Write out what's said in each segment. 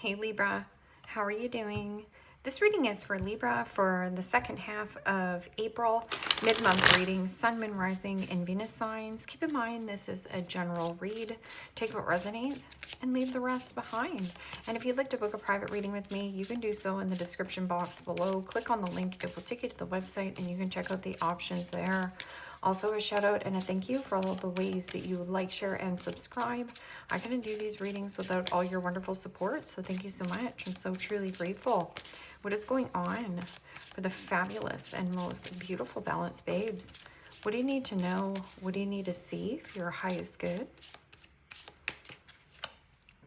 Hey Libra, how are you doing? This reading is for Libra for the second half of April, mid-month reading, Sun, Moon, Rising, and Venus signs. Keep in mind this is a general read. Take what resonates and leave the rest behind. And if you'd like to book a private reading with me, you can do so in the description box below. Click on the link, it will take you to the website and you can check out the options there. Also a shout out and a thank you for all the ways that you like, share, and subscribe. I couldn't do these readings without all your wonderful support, so thank you so much. I'm so truly grateful. What is going on for the fabulous and most beautiful balanced babes? What do you need to know? What do you need to see for your highest good?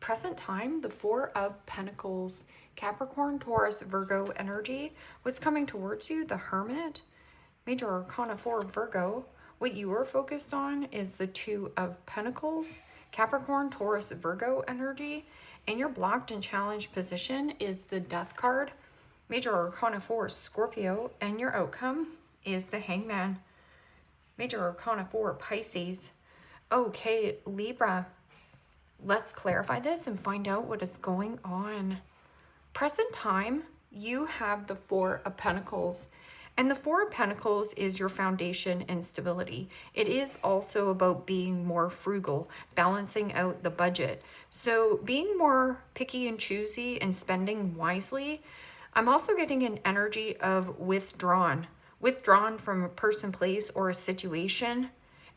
Present time, the Four of Pentacles, Capricorn, Taurus, Virgo energy. What's coming towards you? The Hermit. Major Arcana 4, Virgo. What you are focused on is the Two of Pentacles, Capricorn, Taurus, Virgo energy. And your blocked and challenged position is the Death card, Major Arcana 4, Scorpio. And your outcome is the Hangman, Major Arcana 4, Pisces. Okay, Libra, let's clarify this and find out what is going on. Present time, you have the Four of Pentacles. And the Four of Pentacles is your foundation and stability. It is also about being more frugal, balancing out the budget. So being more picky and choosy and spending wisely. I'm also getting an energy of withdrawn from a person, place, or a situation.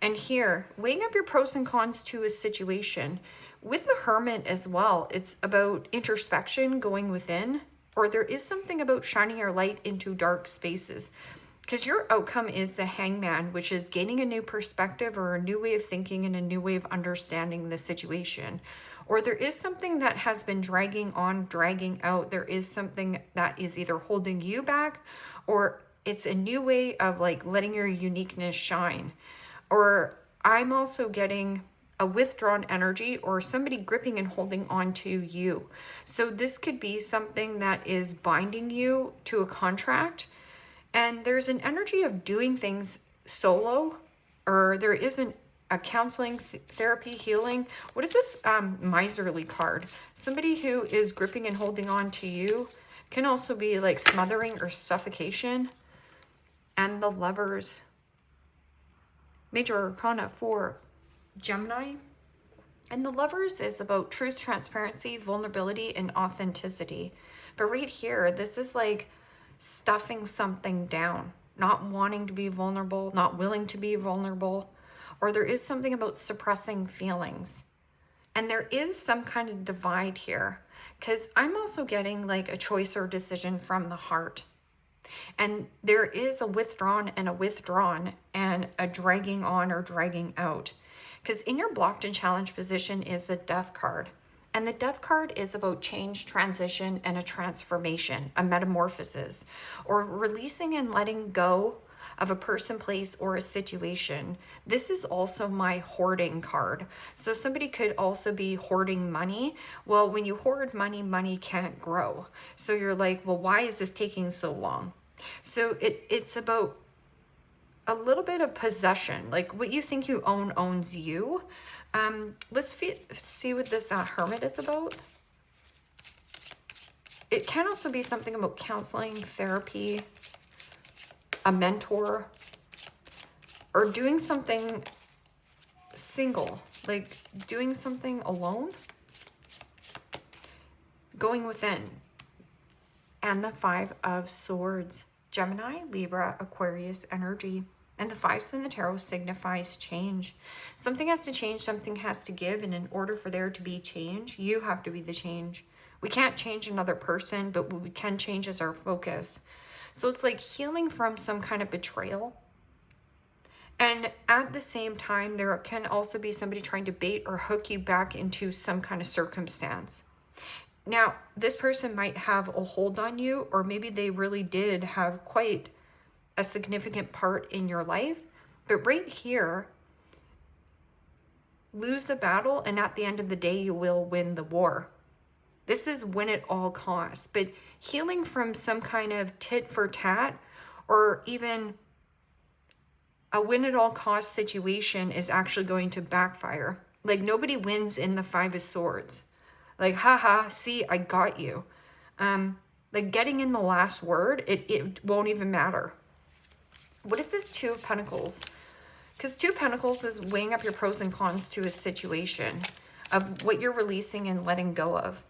And here, weighing up your pros and cons to a situation. With the Hermit as well, it's about introspection, going within. Or there is something about shining your light into dark spaces, because your outcome is the Hangman, which is gaining a new perspective or a new way of thinking and a new way of understanding the situation. Or there is something that has been dragging on, dragging out. There is something that is either holding you back, or it's a new way of like letting your uniqueness shine. Or I'm also getting a withdrawn energy or somebody gripping and holding on to you. So this could be something that is binding you to a contract. And there's an energy of doing things solo, or there isn't a counseling, therapy, healing. What is this miserly card? Somebody who is gripping and holding on to you. Can also be like smothering or suffocation. And the Lovers, Major Arcana 4, Gemini. And the Lovers is about truth, transparency, vulnerability, and authenticity. But right here, this is like stuffing something down, not wanting to be vulnerable, not willing to be vulnerable, or there is something about suppressing feelings. And there is some kind of divide here, because I'm also getting like a choice or decision from the heart. And there is a withdrawn and a dragging on or dragging out. Because in your blocked and challenged position is the Death card. And the Death card is about change, transition, and a transformation, a metamorphosis, or releasing and letting go of a person, place, or a situation. This is also my hoarding card. So somebody could also be hoarding money. Well, when you hoard money, money can't grow. So you're like, well, why is this taking so long? So it's about a little bit of possession, like what you think you own owns you. Let's see what this Hermit is about. It can also be something about counseling, therapy, a mentor, or doing something single, like doing something alone, going within. And the Five of Swords, Gemini, Libra, Aquarius energy. And the fives in the tarot signifies change. Something has to change, something has to give. And in order for there to be change, you have to be the change. We can't change another person, but what we can change is our focus. So it's like healing from some kind of betrayal. And at the same time, there can also be somebody trying to bait or hook you back into some kind of circumstance. Now, this person might have a hold on you, or maybe they really did have quite a significant part in your life. But right here, lose the battle, and at the end of the day, you will win the war. This is win at all costs. But healing from some kind of tit for tat, or even a win at all costs situation is actually going to backfire. Like nobody wins in the Five of Swords. Like, haha, see, I got you. Like getting in the last word, it won't even matter. What is this Two of Pentacles? Because Two of Pentacles is weighing up your pros and cons to a situation of what you're releasing and letting go of.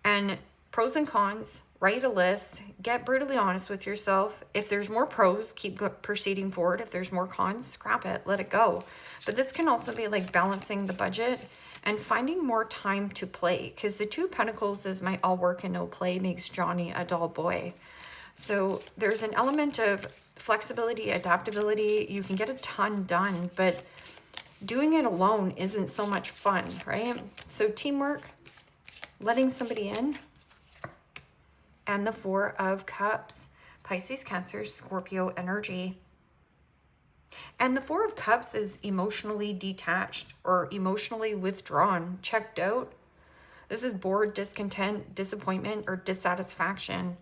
And pros and cons, write a list, get brutally honest with yourself. If there's more pros, keep proceeding forward. If there's more cons, scrap it, let it go. But this can also be like balancing the budget and finding more time to play, because the Two of Pentacles is my all work and no play makes Johnny a dull boy. So there's an element of flexibility, adaptability. You can get a ton done, but doing it alone isn't so much fun, right? So teamwork, letting somebody in, and the Four of Cups, Pisces, Cancer, Scorpio energy. And the Four of Cups is emotionally detached or emotionally withdrawn, checked out. This is bored, discontent, disappointment, or dissatisfaction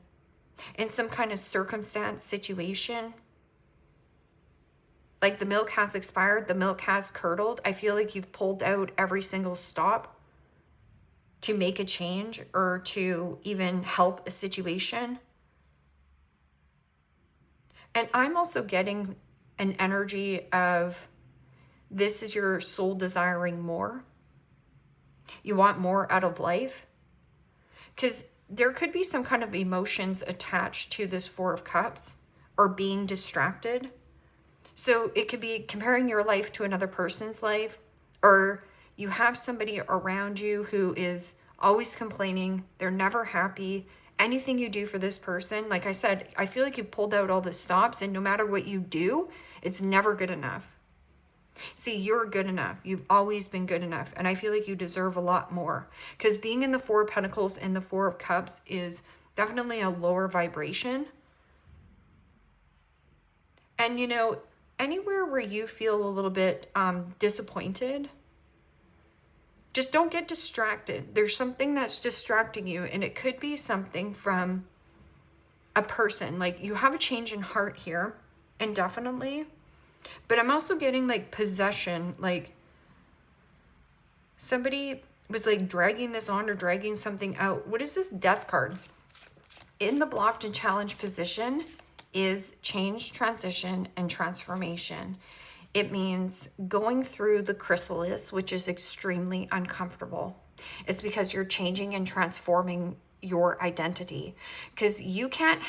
in some kind of circumstance, situation. Like the milk has expired, the milk has curdled. I feel like you've pulled out every single stop to make a change or to even help a situation. And I'm also getting an energy of this is your soul desiring more. You want more out of life. Because there could be some kind of emotions attached to this Four of Cups or being distracted. So it could be comparing your life to another person's life, or you have somebody around you who is always complaining. They're never happy. Anything you do for this person, like I said, I feel like you've pulled out all the stops, and no matter what you do, it's never good enough. See, you're good enough. You've always been good enough. And I feel like you deserve a lot more. Because being in the Four of Pentacles and the Four of Cups is definitely a lower vibration. And, you know, anywhere where you feel a little bit disappointed, just don't get distracted. There's something that's distracting you, and it could be something from a person. Like you have a change in heart here, indefinitely. But I'm also getting like possession, like somebody was like dragging this on or dragging something out. What is this Death card? In the blocked and challenged position is change, transition, and transformation. It means going through the chrysalis, which is extremely uncomfortable. It's because you're changing and transforming your identity. Because you can't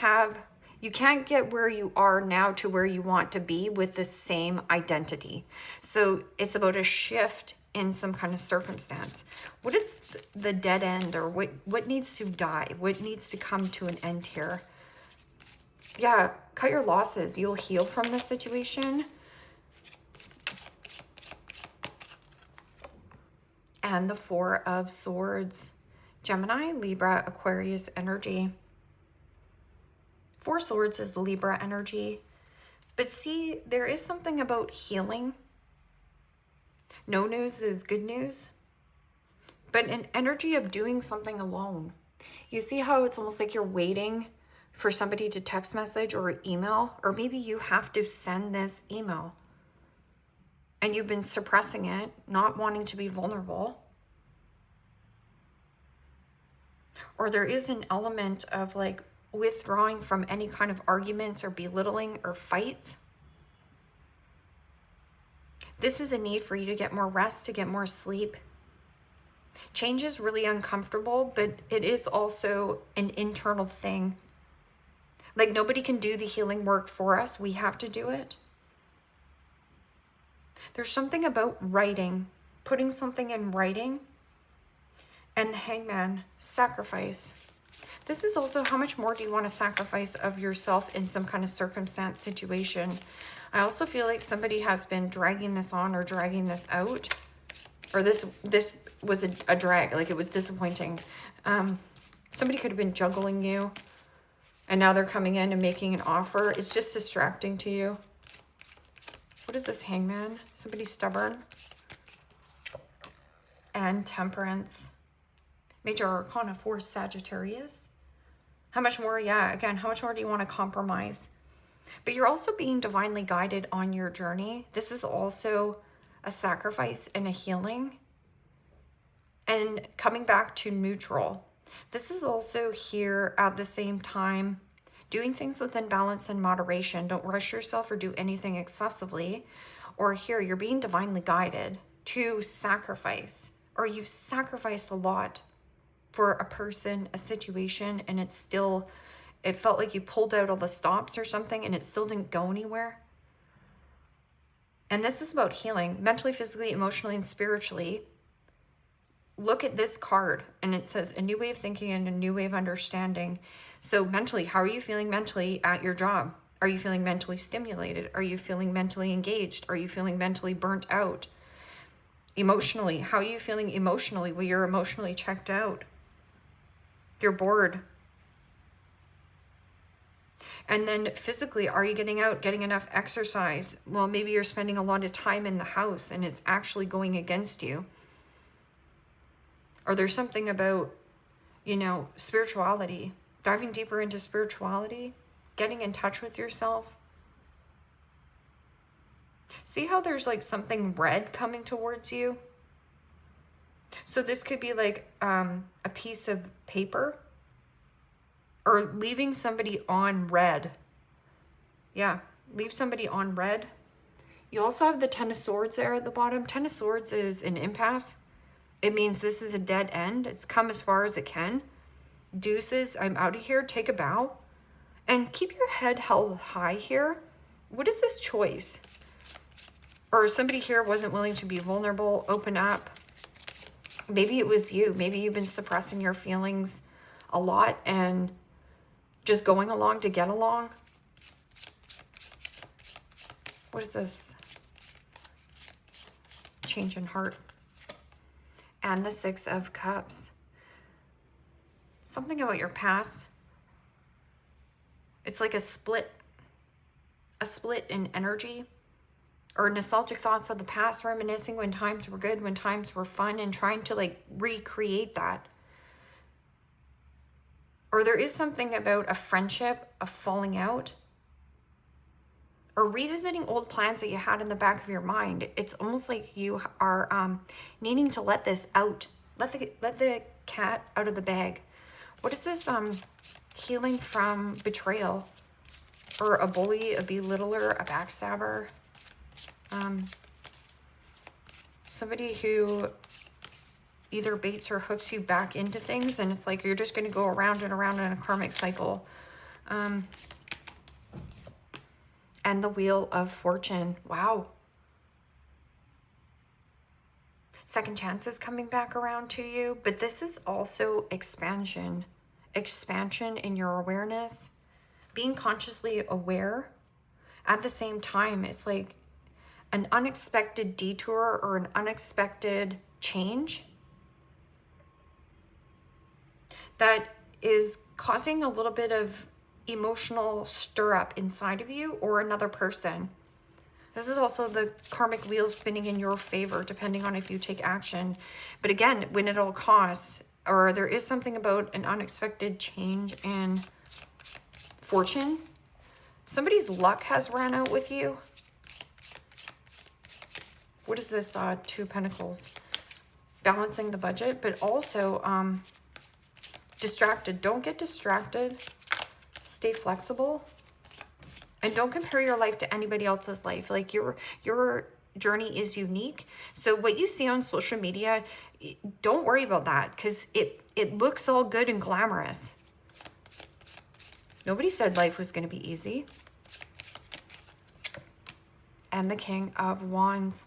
get where you are now to where you want to be with the same identity. So it's about a shift in some kind of circumstance. What is the dead end, or what needs to die? What needs to come to an end here? Yeah, cut your losses. You'll heal from this situation. And the Four of Swords, Gemini, Libra, Aquarius energy. Four Swords is Libra energy. But see, there is something about healing. No news is good news. But an energy of doing something alone. You see how it's almost like you're waiting for somebody to text message or email, or maybe you have to send this email. And you've been suppressing it, not wanting to be vulnerable. Or there is an element of like withdrawing from any kind of arguments or belittling or fights. This is a need for you to get more rest, to get more sleep. Change is really uncomfortable, but it is also an internal thing. Like nobody can do the healing work for us. We have to do it. There's something about writing, putting something in writing, and the Hangman, sacrifice. This is also how much more do you want to sacrifice of yourself in some kind of circumstance, situation. I also feel like somebody has been dragging this on or dragging this out, or this was a drag, like it was disappointing. Somebody could have been juggling you, and now they're coming in and making an offer. It's just distracting to you. What is this Hangman? Somebody stubborn. And Temperance. Major Arcana for Sagittarius. How much more? Yeah, again, how much more do you want to compromise? But you're also being divinely guided on your journey. This is also a sacrifice and a healing. and coming back to neutral. This is also here at the same time doing things within balance and moderation. Don't rush yourself or do anything excessively. Or here, you're being divinely guided to sacrifice, or you've sacrificed a lot for a person, a situation, and it felt like you pulled out all the stops or something and it still didn't go anywhere. And this is about healing mentally, physically, emotionally, and spiritually. Look at this card and it says a new way of thinking and a new way of understanding. So mentally, how are you feeling mentally at your job? Are you feeling mentally stimulated? Are you feeling mentally engaged? Are you feeling mentally burnt out? Emotionally, how are you feeling emotionally? Well, you're emotionally checked out. You're bored. And then physically, are you getting out, getting enough exercise? Well, maybe you're spending a lot of time in the house and it's actually going against you. Or there's something about, spirituality, diving deeper into spirituality, getting in touch with yourself. See how there's like something red coming towards you? So this could be like a piece of paper or leaving somebody on red. Yeah, leave somebody on red. You also have the Ten of Swords there at the bottom. Ten of Swords is an impasse. It means this is a dead end. It's come as far as it can. Deuces, I'm out of here. Take a bow. And keep your head held high here. What is this choice? Or somebody here wasn't willing to be vulnerable, open up. Maybe it was you. Maybe you've been suppressing your feelings a lot and just going along to get along. What is this? Change in heart. And the Six of Cups. Something about your past. It's like a split in energy, or nostalgic thoughts of the past, reminiscing when times were good, when times were fun, and trying to like recreate that. Or there is something about a friendship, a falling out, or revisiting old plans that you had in the back of your mind. It's almost like you are needing to let this out. Let the cat out of the bag. What is this? Healing from betrayal, or a bully, a belittler, a backstabber. Somebody who either baits or hooks you back into things, and it's like you're just going to go around and around in a karmic cycle. And the Wheel of Fortune. Wow. Second chances coming back around to you, but this is also expansion. Expansion in your awareness, being consciously aware. At the same time, it's like an unexpected detour or an unexpected change that is causing a little bit of emotional stir up inside of you or another person. This is also the karmic wheel spinning in your favor, depending on if you take action. But again, when it all costs, or there is something about an unexpected change in fortune. Somebody's luck has ran out with you. What is this? Two of Pentacles. Balancing the budget, but also distracted. Don't get distracted. Stay flexible. And don't compare your life to anybody else's life. Like your journey is unique. So what you see on social media, don't worry about that, because it looks all good and glamorous. Nobody said life was going to be easy. And the King of Wands.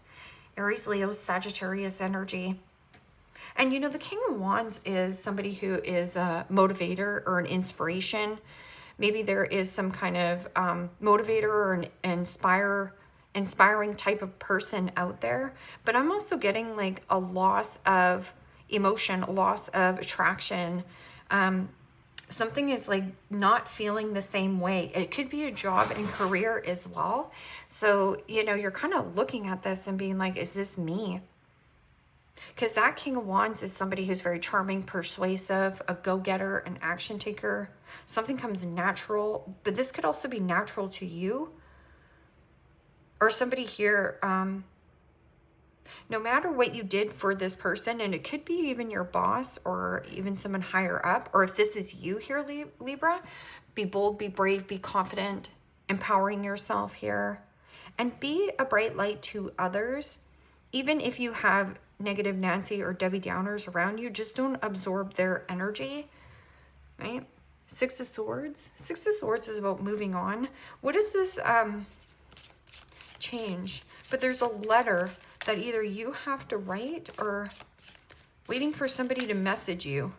Aries, Leo, Sagittarius energy. And the King of Wands is somebody who is a motivator or an inspiration. Maybe there is some kind of motivator or an inspiring type of person out there. But I'm also getting like a loss of emotion, a loss of attraction. Something is like not feeling the same way. It could be a job and career as well. So, you're kind of looking at this and being like, is this me? Because that King of Wands is somebody who's very charming, persuasive, a go-getter, an action taker. Something comes natural, but this could also be natural to you. Or somebody here, No matter what you did for this person, and it could be even your boss or even someone higher up, or if this is you here, Libra, be bold, be brave, be confident, empowering yourself here, and be a bright light to others. Even if you have negative Nancy or Debbie Downers around you, just don't absorb their energy, right? Six of Swords. Six of Swords is about moving on. What is this change? But there's a letter that either you have to write or waiting for somebody to message you.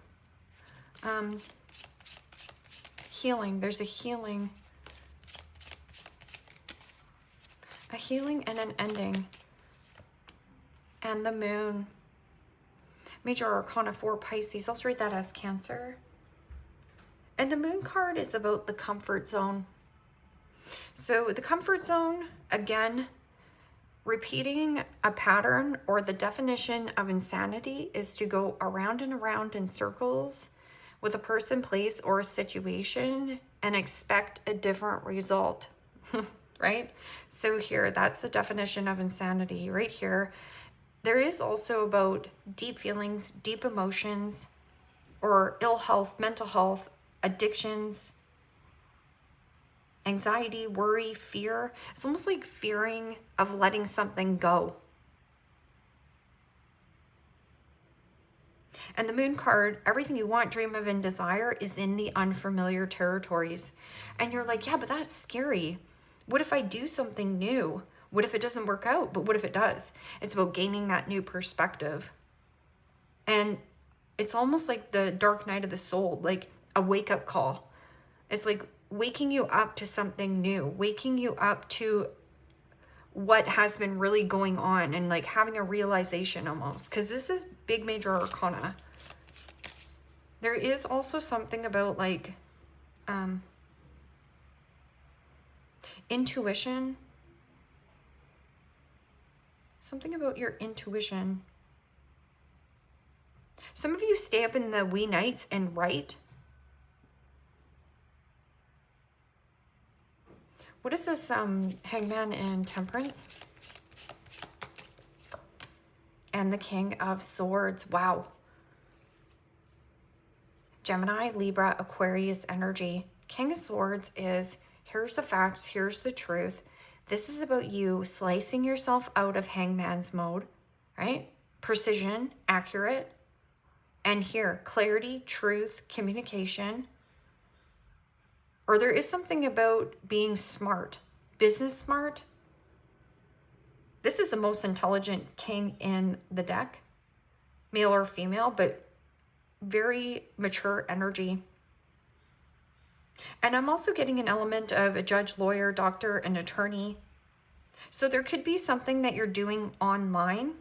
Healing. There's a healing. A healing and an ending. And the Moon. Major Arcana 4, Pisces. I'll write that as Cancer. And the Moon card is about the comfort zone. So the comfort zone, again, repeating a pattern, or the definition of insanity is to go around and around in circles with a person, place, or a situation and expect a different result, right? So here, that's the definition of insanity right here. There is also about deep feelings, deep emotions, or ill health, mental health, addictions, anxiety, worry, fear. It's almost like fearing of letting something go. And the Moon card, everything you want, dream of, and desire is in the unfamiliar territories. And you're like, yeah, but that's scary. What if I do something new? What if it doesn't work out? But what if it does? It's about gaining that new perspective. And it's almost like the dark night of the soul, like a wake-up call. It's like waking you up to something new, waking you up to what has been really going on, and like having a realization almost, because this is big major arcana. There is also something about like intuition, something about your intuition. Some of you stay up in the wee nights and write. What is this Hangman and Temperance? And the King of Swords. Wow. Gemini, Libra, Aquarius energy. King of Swords is, here's the facts, here's the truth. This is about you slicing yourself out of Hangman's mode, right? Precision, accurate. And here, clarity, truth, communication. Or there is something about being smart, business smart. This is the most intelligent king in the deck, male or female, but very mature energy. And I'm also getting an element of a judge, lawyer, doctor, and attorney. So there could be something that you're doing online.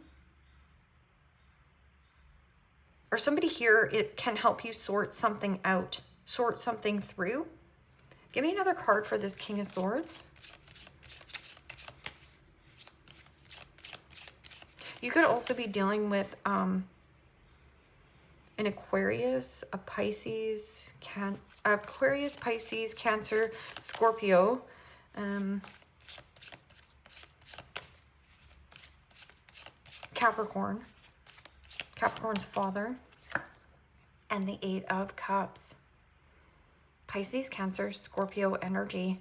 Or somebody here, it can help you sort something out, sort something through. Give me another card for this King of Swords. You could also be dealing with an Aquarius, a Pisces, Aquarius, Pisces, Cancer, Scorpio. Capricorn. Capricorn's father. And the Eight of Cups. Pisces, Cancer, Scorpio energy.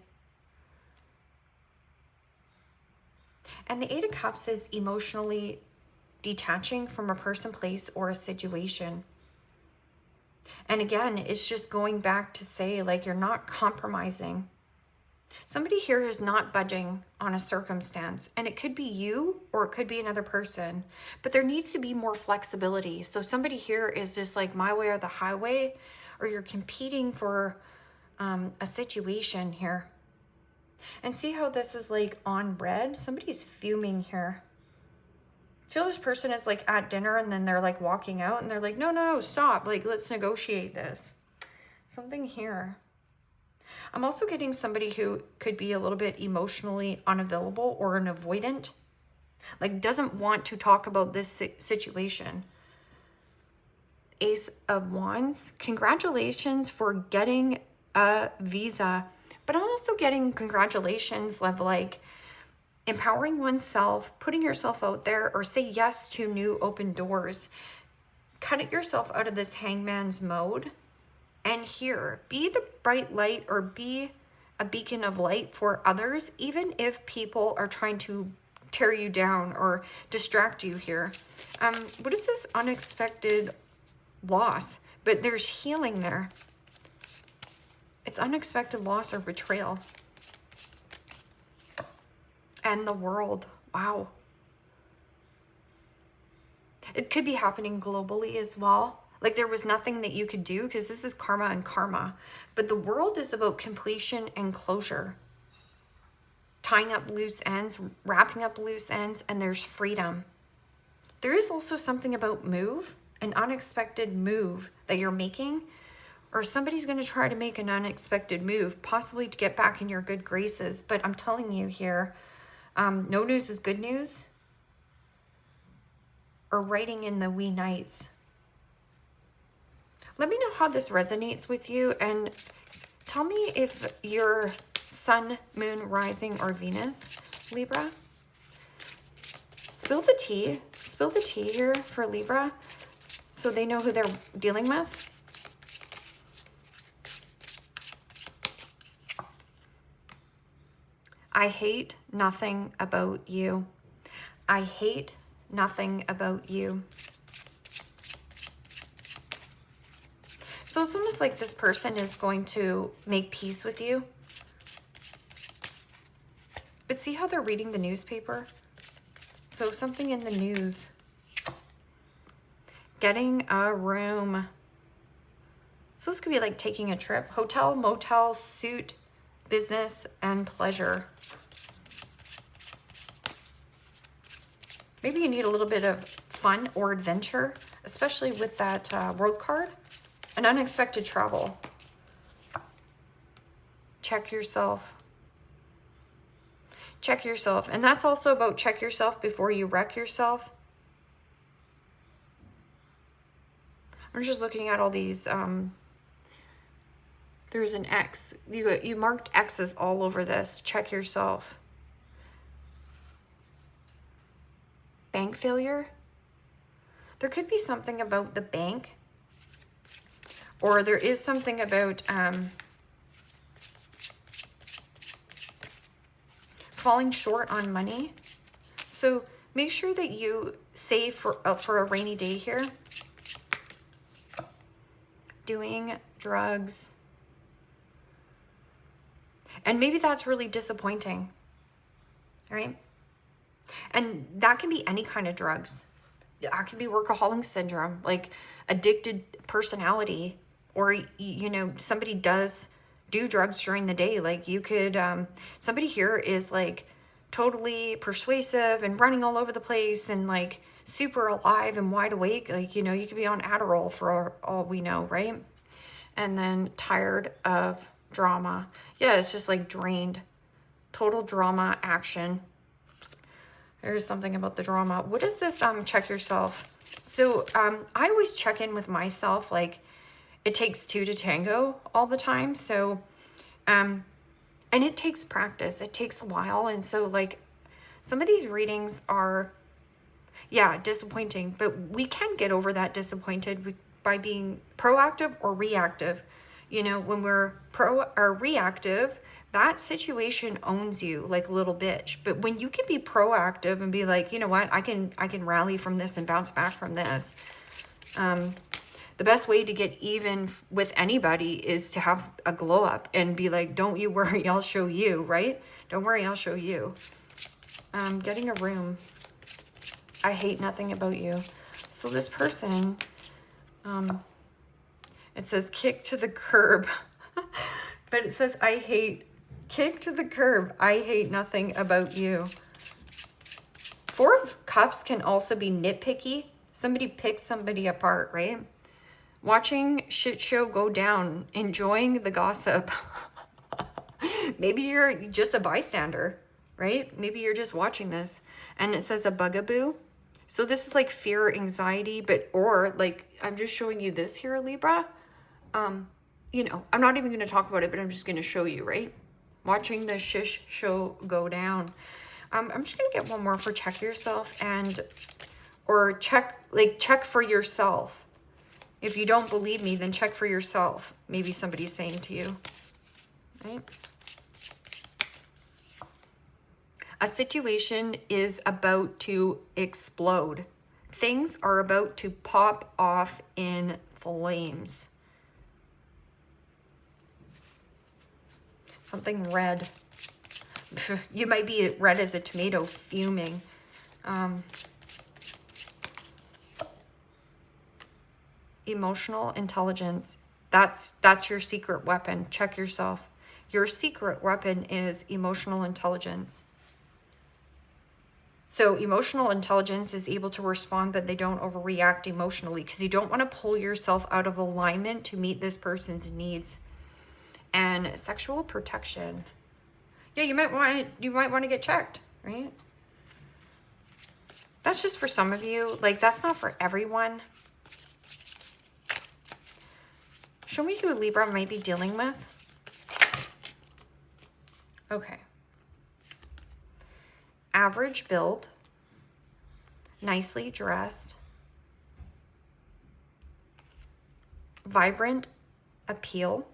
And the Eight of Cups is emotionally detaching from a person, place, or a situation. And again, it's just going back to say, like, you're not compromising. Somebody here is not budging on a circumstance, and it could be you or it could be another person, but there needs to be more flexibility. So somebody here is just like my way or the highway, or you're competing for a situation here. And see how this is like on red? Somebody's fuming here. So this person is like at dinner and then they're like walking out and they're like, no, stop. Like, let's negotiate this. Something here. I'm also getting somebody who could be a little bit emotionally unavailable or an avoidant. Like, doesn't want to talk about this situation. Ace of Wands. Congratulations for getting a visa. But I'm also getting congratulations of like empowering oneself, putting yourself out there, or say yes to new open doors. Cut yourself out of this hangman's mode. And here, be the bright light or be a beacon of light for others, even if people are trying to tear you down or distract you here. What is this unexpected loss? But there's healing there. It's unexpected loss or betrayal. And the world. Wow. It could be happening globally as well. Like there was nothing that you could do because this is karma and karma. But the world is about completion and closure. Tying up loose ends, wrapping up loose ends, and there's freedom. There is also something about move, an unexpected move that you're making, or somebody's going to try to make an unexpected move, possibly to get back in your good graces. But I'm telling you here, no news is good news. Or writing in the wee nights. Let me know how this resonates with you, and tell me if you're sun, moon, rising, or Venus, Libra. Spill the tea. Spill the tea here for Libra so they know who they're dealing with. I hate nothing about you. I hate nothing about you. So it's almost like this person is going to make peace with you. But see how they're reading the newspaper? So something in the news. Getting a room. So this could be like taking a trip. Hotel, motel, suit, business, and pleasure. Maybe you need a little bit of fun or adventure, especially with that world card. An unexpected travel. Check yourself. Check yourself. And that's also about check yourself before you wreck yourself. I'm just looking at all these. There's an X. You marked X's all over this. Check yourself. Bank failure. There could be something about the bank. Or there is something about falling short on money. So make sure that you save for a rainy day here. Doing drugs. And maybe that's really disappointing, right? And that can be any kind of drugs. That can be workaholic syndrome, like addicted personality, or, you know, somebody does do drugs during the day. Like you could, somebody here is like totally persuasive and running all over the place and like super alive and wide awake. Like, you know, you could be on Adderall for all we know, right? And then tired of drama. Yeah, it's just like drained. Total drama action. There's something about the drama. What is this? Check yourself. So I always check in with myself. Like it takes two to tango all the time. So, and it takes practice. It takes a while. And so like some of these readings are, yeah, disappointing, but we can get over that disappointed by being proactive or reactive. You know, when we're pro or reactive, that situation owns you like a little bitch. But when you can be proactive and be like, you know what, I can rally from this and bounce back from this. The best way to get even with anybody is to have a glow up and be like, don't you worry, I'll show you, right? Don't worry, I'll show you. Getting a room. I hate nothing about you. So this person, it says kick to the curb, but it says, I hate, kick to the curb. I hate nothing about you. 4 of Cups can also be nitpicky. Somebody picks somebody apart, right? Watching shit show go down, enjoying the gossip. Maybe you're just a bystander, right? Maybe you're just watching this. And it says a bugaboo. So this is like fear, anxiety, but, or like, I'm just showing you this here, Libra. You know, I'm not even going to talk about it, but I'm just going to show you, right? Watching the shish show go down. I'm just gonna get one more for check yourself or check for yourself. If you don't believe me, then check for yourself. Maybe somebody's saying to you, right? A situation is about to explode. Things are about to pop off in flames. Something red. You might be red as a tomato, fuming. Emotional intelligence. That's your secret weapon. Check yourself. Your secret weapon is emotional intelligence. So emotional intelligence is able to respond that they don't overreact emotionally, because you don't want to pull yourself out of alignment to meet this person's needs. And sexual protection. Yeah, you might want to get checked, right? That's just for some of you. Like, that's not for everyone. Show me who Libra might be dealing with. Okay. Average build, nicely dressed, vibrant apparel,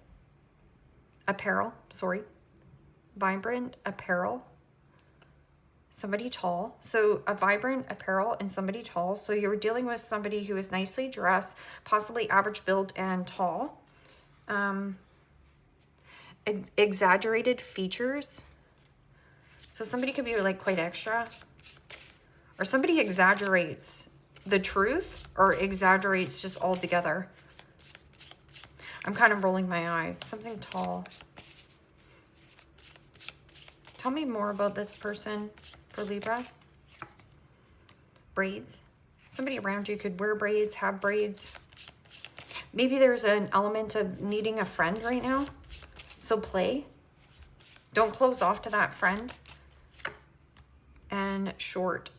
vibrant apparel, somebody tall. So a vibrant apparel and somebody tall. So you're dealing with somebody who is nicely dressed, possibly average build and tall. Exaggerated features. So somebody could be like quite extra, or somebody exaggerates the truth or exaggerates just altogether. I'm kind of rolling my eyes. Something tall. Tell me more about this person for Libra. Braids. Somebody around you could wear braids, have braids. Maybe there's an element of needing a friend right now. So play. Don't close off to that friend. And short.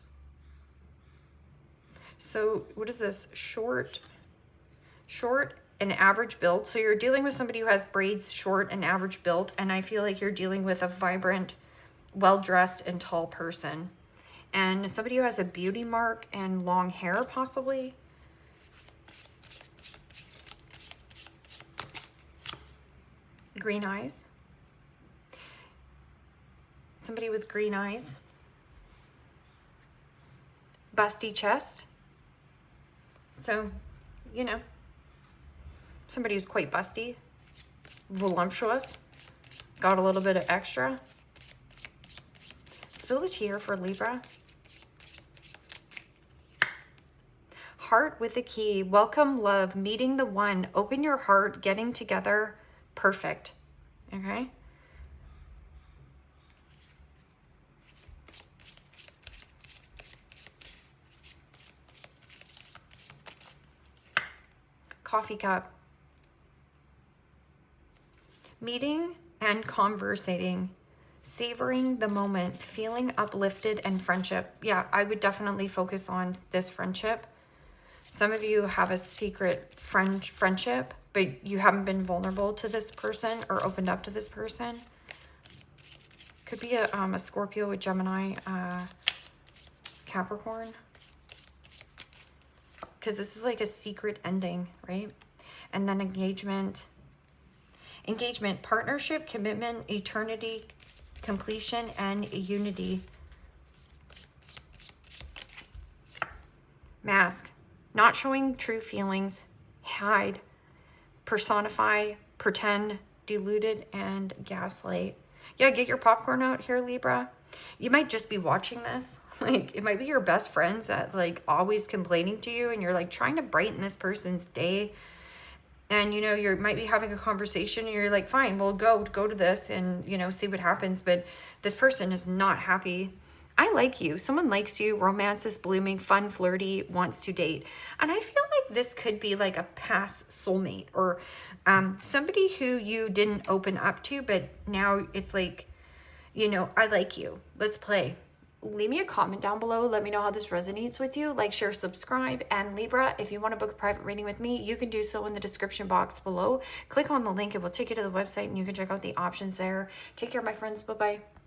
So what is this? Short and average build. So you're dealing with somebody who has braids, short and average build. And I feel like you're dealing with a vibrant, well-dressed and tall person. And somebody who has a beauty mark and long hair, possibly. Green eyes. Somebody with green eyes. Busty chest. So, you know, somebody who's quite busty, voluptuous, got a little bit of extra. Spill the tea for Libra. Heart with a key. Welcome, love, meeting the one. Open your heart, getting together. Perfect. Okay? Coffee cup. Meeting and conversating. Savoring the moment. Feeling uplifted and friendship. Yeah, I would definitely focus on this friendship. Some of you have a secret friendship, but you haven't been vulnerable to this person or opened up to this person. Could be a Scorpio, a Gemini, Capricorn. Because this is like a secret ending, right? And then engagement, partnership, commitment, eternity, completion, and unity. Mask, not showing true feelings, hide, personify, pretend, deluded, and gaslight. Yeah, get your popcorn out here, Libra. You might just be watching this. Like, it might be your best friends that like always complaining to you, and you're like trying to brighten this person's day. And, you know, you might be having a conversation and you're like, fine, we'll go to this and, you know, see what happens. But this person is not happy. I like you. Someone likes you. Romance is blooming. Fun, flirty, wants to date. And I feel like this could be like a past soulmate or somebody who you didn't open up to, but now it's like, you know, I like you. Let's play. Leave me a comment down below. Let me know how this resonates with you. Like, share, subscribe. And Libra, if you want to book a private reading with me, you can do so in the description box below. Click on the link. It will take you to the website and you can check out the options there. Take care, my friends. Bye-bye.